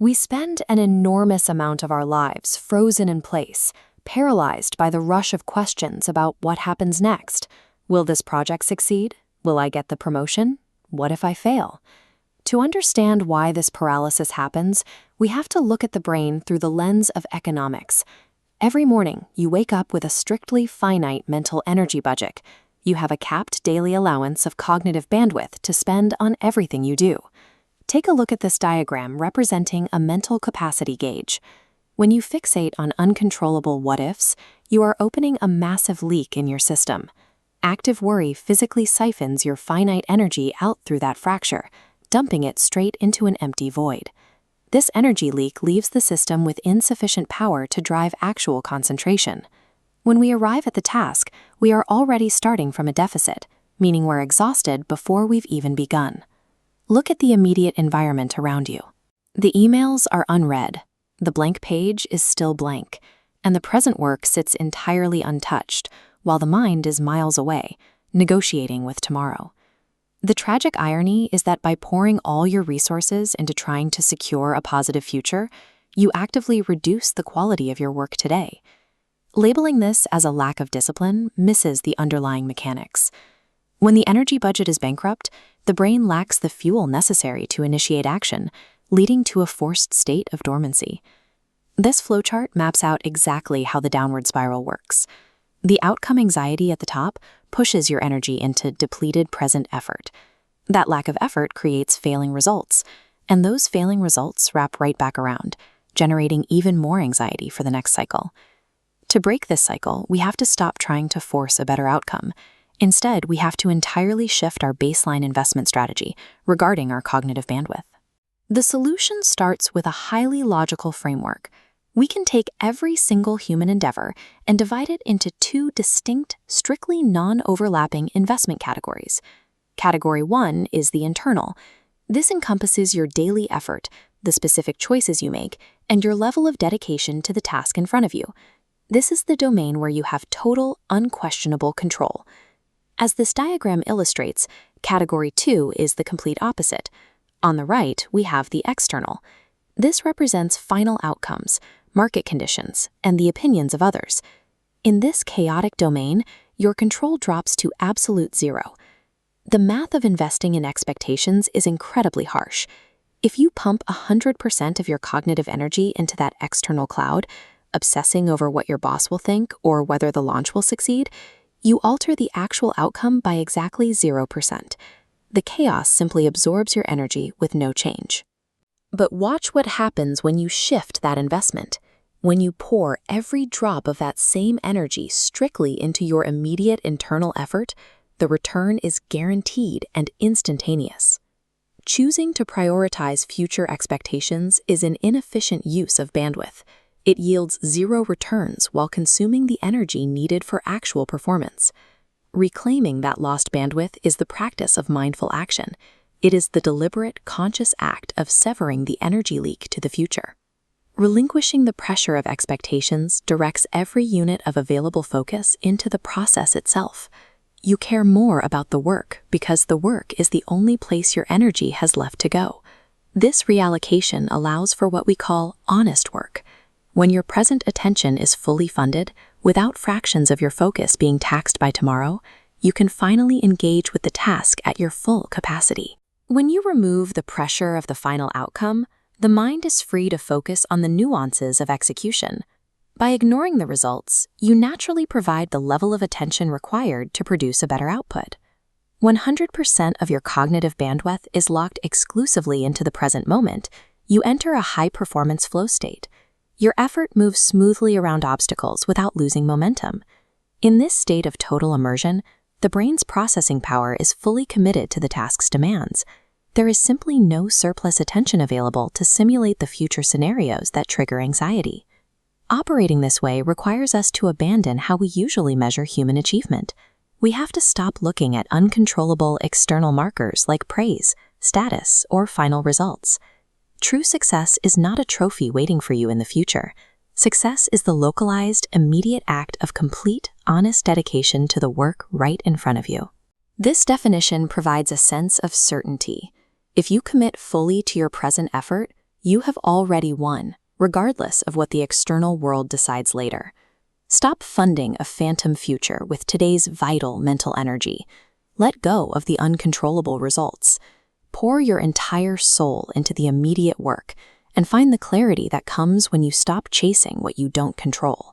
We spend an enormous amount of our lives frozen in place, paralyzed by the rush of questions about what happens next. Will this project succeed? Will I get the promotion? What if I fail? To understand why this paralysis happens, we have to look at the brain through the lens of economics. Every morning, you wake up with a strictly finite mental energy budget. You have a capped daily allowance of cognitive bandwidth to spend on everything you do. Take a look at this diagram representing a mental capacity gauge. When you fixate on uncontrollable what-ifs, you are opening a massive leak in your system. Active worry physically siphons your finite energy out through that fracture, dumping it straight into an empty void. This energy leak leaves the system with insufficient power to drive actual concentration. When we arrive at the task, we are already starting from a deficit, meaning we're exhausted before we've even begun. Look at the immediate environment around you. The emails are unread, the blank page is still blank, and the present work sits entirely untouched, while the mind is miles away, negotiating with tomorrow. The tragic irony is that by pouring all your resources into trying to secure a positive future, you actively reduce the quality of your work today. Labeling this as a lack of discipline misses the underlying mechanics. When the energy budget is bankrupt, the brain lacks the fuel necessary to initiate action, leading to a forced state of dormancy. This flowchart maps out exactly how the downward spiral works. The outcome anxiety at the top pushes your energy into depleted present effort. That lack of effort creates failing results, and those failing results wrap right back around, generating even more anxiety for the next cycle. To break this cycle, we have to stop trying to force a better outcome. Instead, we have to entirely shift our baseline investment strategy regarding our cognitive bandwidth. The solution starts with a highly logical framework. We can take every single human endeavor and divide it into two distinct, strictly non-overlapping investment categories. Category 1 is the internal. This encompasses your daily effort, the specific choices you make, and your level of dedication to the task in front of you. This is the domain where you have total, unquestionable control. As this diagram illustrates, Category 2 is the complete opposite. On the right, we have the external. This represents final outcomes, market conditions, and the opinions of others. In this chaotic domain, your control drops to absolute zero. The math of investing in expectations is incredibly harsh. If you pump 100% of your cognitive energy into that external cloud, obsessing over what your boss will think or whether the launch will succeed, you alter the actual outcome by exactly 0%. The chaos simply absorbs your energy with no change. But watch what happens when you shift that investment. When you pour every drop of that same energy strictly into your immediate internal effort, the return is guaranteed and instantaneous. Choosing to prioritize future expectations is an inefficient use of bandwidth. It yields zero returns while consuming the energy needed for actual performance. Reclaiming that lost bandwidth is the practice of mindful action. It is the deliberate, conscious act of severing the energy leak to the future. Relinquishing the pressure of expectations directs every unit of available focus into the process itself. You care more about the work because the work is the only place your energy has left to go. This reallocation allows for what we call honest work. When your present attention is fully funded, without fractions of your focus being taxed by tomorrow, you can finally engage with the task at your full capacity. When you remove the pressure of the final outcome, the mind is free to focus on the nuances of execution. By ignoring the results, you naturally provide the level of attention required to produce a better output. 100% of your cognitive bandwidth is locked exclusively into the present moment. You enter a high-performance flow state. Your effort moves smoothly around obstacles without losing momentum. In this state of total immersion, the brain's processing power is fully committed to the task's demands. There is simply no surplus attention available to simulate the future scenarios that trigger anxiety. Operating this way requires us to abandon how we usually measure human achievement. We have to stop looking at uncontrollable external markers like praise, status, or final results. True success is not a trophy waiting for you in the future. Success is the localized, immediate act of complete, honest dedication to the work right in front of you. This definition provides a sense of certainty. If you commit fully to your present effort, You have already won, regardless of what the external world decides later. Stop funding a phantom future with today's vital mental energy. Let go of the uncontrollable results. Pour your entire soul into the immediate work and find the clarity that comes when you stop chasing what you don't control.